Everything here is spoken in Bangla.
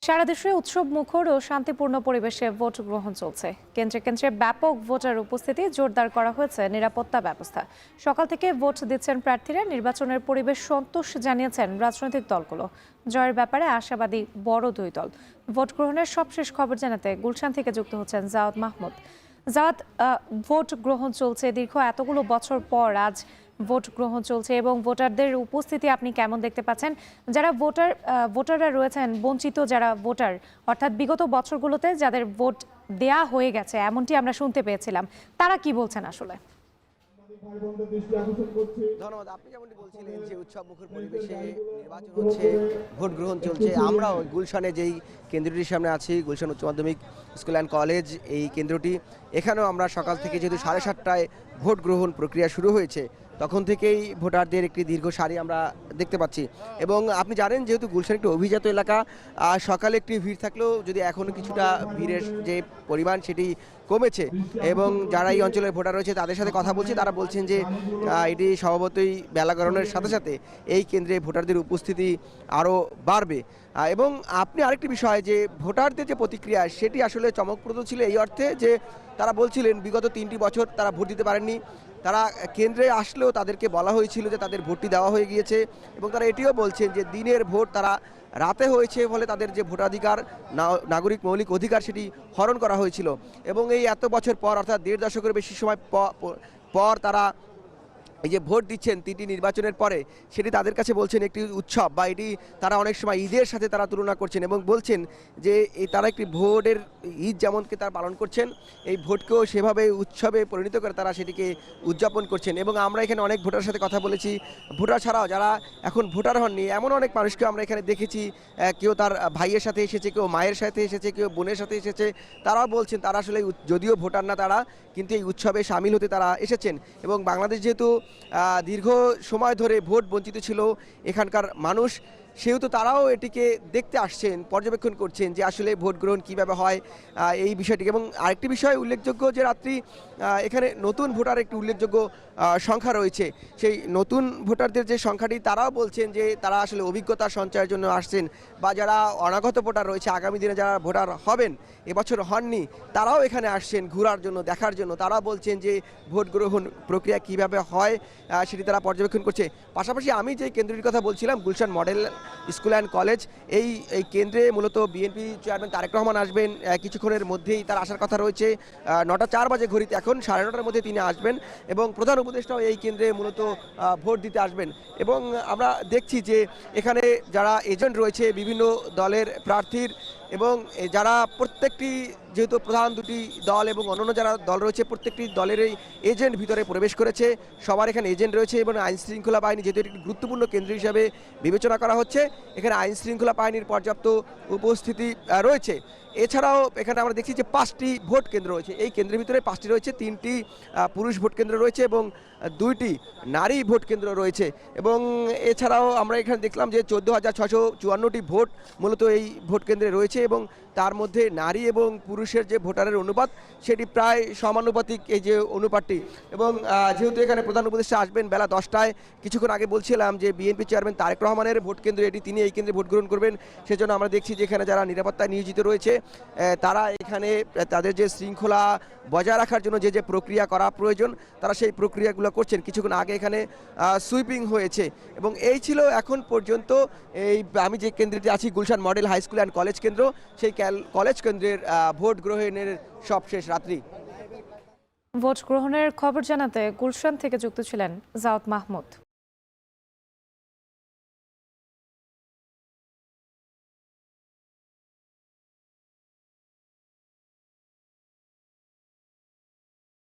সারা দেশে উৎসব মুখর ও শান্তিপূর্ণ পরিবেশে ভোট গ্রহণ চলছে। কেন্দ্রে কেন্দ্রে ব্যাপক ভোটার উপস্থিতি জোরদার করা হয়েছে নিরাপত্তা ব্যবস্থা। সকাল থেকে ভোট দিচ্ছেন প্রার্থীরা। নির্বাচনের পরিবেশ সন্তোষ জানিয়েছেন রাজনৈতিক দলগুলো। জয়ের ব্যাপারে আশাবাদী বড় দুই দল। ভোট গ্রহণের সবশেষ খবর জানাতে গুলশান থেকে যুক্ত হচ্ছেন জাওয়াদ মাহমুদ। জাওয়াদ, ভোট গ্রহণ চলছে দীর্ঘ এতগুলো বছর পর আজ ভোট গ্রহণ চলছে এবং ভোটারদের উপস্থিতি আপনি কেমন দেখতে পাচ্ছেন? যারা ভোটাররা রয়েছেন, বঞ্চিত যারা ভোটার, অর্থাৎ বিগত বছরগুলোতে যাদের ভোট দেয়া হয়ে গেছে এমনটি আমরা শুনতে পেয়েছিলাম, তারা কি বলছেন আসলে? ধন্যবাদ। আপনি যেমনটি বলছিলেন যে উৎসব মুখর পরিবেশে নির্বাচন হচ্ছে, ভোট গ্রহণ চলছে। আমরাও গুলশানে যেই কেন্দ্রটির সামনে আছি, গুলশান উচ্চ মাধ্যমিক স্কুল অ্যান্ড কলেজ, এই কেন্দ্রটি, এখানেও আমরা সকাল থেকে যেহেতু 7:30টায় ভোট গ্রহণ প্রক্রিয়া শুরু হয়েছে, তখন থেকেই ভোটারদের একটি দীর্ঘ সারি আমরা দেখতে পাচ্ছি। এবং আপনি জানেন যেহেতু গুলশান একটি অভিজাত এলাকা, সকালে একটি ভিড় থাকলেও যদি এখনও কিছুটা ভিড়ের যে পরিমাণ সেটি কমেছে। এবং যারা এই অঞ্চলের ভোটার রয়েছে তাদের সাথে কথা বলছি, তারা বলছেন যে এটি স্বভাবতই বেলা গড়ানোর সাথে সাথে এই কেন্দ্রে ভোটারদের উপস্থিতি আরও বাড়বে। এবং আপনি আরেকটি বিষয় যে ভোটারদের যে প্রতিক্রিয়া সেটি আসলে চমকপ্রদ ছিল এই অর্থে যে তারা বলছিলেন বিগত 3টি বছর তারা ভোট দিতে পারেননি। তারা কেন্দ্রে আসলেও তাদেরকে বলা হয়েছিল যে তাদের ভোটটি দেওয়া হয়ে গিয়েছে, এবং তারা এটিও বলছেন যে দিনের ভোট তারা রাতে হয়েছে ফলে তাদের যে ভোটাধিকার, নাগরিক মৌলিক অধিকার, সেটি হরণ করা হয়েছিল। এবং এই এত বছর পর, অর্থাৎ 1.5 দশকের বেশি সময় পর তারা এই যে ভোট দিচ্ছেন 3টি নির্বাচনের পরে, সেটি তাদের কাছে বলছেন একটি উৎসব, বা এটি তারা অনেক সময় ঈদের সাথে তারা তুলনা করছেন এবং বলছেন যে তারা একটি ভোটের ঈদ যেমনকে তারা পালন করছেন, এই ভোটকেও সেভাবে উৎসবে পরিণত করে তারা সেটিকে উদযাপন করছেন। এবং আমরা এখানে অনেক ভোটারের সাথে কথা বলেছি, ভোটার ছাড়াও যারা এখন ভোটার হননি এমন অনেক মানুষকে আমরা এখানে দেখেছি। কেউ তার ভাইয়ের সাথে এসেছে, কেউ মায়ের সাথে এসেছে, কেউ বোনের সাথে এসেছে। তারাও বলছেন তারা আসলে যদিও ভোটার না, তারা কিন্তু এই উৎসবে সামিল হতে তারা এসেছেন। এবং বাংলাদেশ যেহেতু দীর্ঘ সময় ধরে ভোট বঞ্চিত ছিল এখানকার মানুষ, সেহেতু তারাও এটিকে দেখতে আসছেন, পর্যবেক্ষণ করছেন যে আসলে ভোট গ্রহণ কীভাবে হয় এই বিষয়টিকে। এবং আরেকটি বিষয় উল্লেখযোগ্য যে রাত্রি এখানে নতুন ভোটার একটি উল্লেখযোগ্য সংখ্যা রয়েছে। সেই নতুন ভোটারদের যে সংখ্যাটি, তারাও বলছেন যে তারা আসলে অভিজ্ঞতা সঞ্চয়ের জন্য আসছেন, বা যারা অনাগত ভোটার রয়েছে, আগামী দিনে যারা ভোটার হবেন, এবছর হননি, তারাও এখানে আসছেন ঘোরার জন্য, দেখার জন্য। তারা বলছেন যে ভোট গ্রহণ প্রক্রিয়া কীভাবে হয় সেটি তারা পর্যবেক্ষণ করছে। পাশাপাশি আমি যে কেন্দ্রটির কথা বলছিলাম, Gulshan model school and college, এই কেন্দ্রে মূলত বিএনপি চেয়ারম্যান তারেক রহমান আসবেন কিছুক্ষণের মধ্যেই, তার আসার কথা রয়েছে 9টা 4 বাজে ঘড়িতে, এখন 9:30টার মধ্যে তিনি আসবেন এবং প্রধান উপদেষ্টাও এই কেন্দ্রে মূলত ভোট দিতে আসবেন। এবং আমরা দেখছি যে এখানে যারা এজেন্ট রয়েছে বিভিন্ন দলের প্রার্থীর, এবং যারা প্রত্যেকটি যেহেতু প্রধান দুটি দল এবং অন্যান্য যারা দল রয়েছে, প্রত্যেকটি দলেরই এজেন্ট ভিতরে প্রবেশ করেছে। সবার এখানে এজেন্ট রয়েছে এবং আইন শৃঙ্খলা বাহিনী যেহেতু একটি গুরুত্বপূর্ণ কেন্দ্র হিসাবে বিবেচনা করা হচ্ছে, এখানে আইন শৃঙ্খলা বাহিনীর পর্যাপ্ত উপস্থিতি রয়েছে। এছাড়াও এখানে আমরা দেখছি যে 5টি ভোট কেন্দ্র রয়েছে। এই কেন্দ্রের ভিতরে 5টি রয়েছে, 3টি পুরুষ ভোট কেন্দ্র রয়েছে এবং 2টি নারী ভোট কেন্দ্র রয়েছে। এবং এছাড়াও আমরা এখানে দেখলাম যে 14,654টি ভোট মূলত এই ভোট কেন্দ্রে রয়েছে, এবং তার মধ্যে নারী এবং পুরুষের যে ভোটারের অনুপাত সেটি প্রায় সমানুপাতিক, এই যে অনুপাতটি। এবং যেহেতু এখানে প্রধান উপদেষ্টা আসবেন বেলা 10টায়, কিছুক্ষণ আগে বলছিলাম যে বিএনপি চেয়ারম্যান তারেক রহমানের ভোট কেন্দ্র এটি, তিনি এই কেন্দ্রে ভোট গ্রহণ করবেন। সেজন্য আমরা দেখছি যে এখানে যারা নিরাপত্তায় নিয়োজিত রয়েছে তারা এখানে তাদের যে শৃঙ্খলা বজায় রাখার জন্য যে প্রক্রিয়া করা প্রয়োজন, তারা সেই প্রক্রিয়াগুলো করছেন। কিছুক্ষণ আগে এখানে সুইপিং হয়েছে। এবং এই ছিল এখন পর্যন্ত এই আমি যে কেন্দ্রটি আছি, Gulshan model high school and college কেন্দ্র, সেই কলেজ কেন্দ্রের ভোট গ্রহণের সবশেষ রাত্রি। ভোট গ্রহণের খবর জানাতে গুলশান থেকে যুক্ত ছিলেন জাওয়াদ মাহমুদ।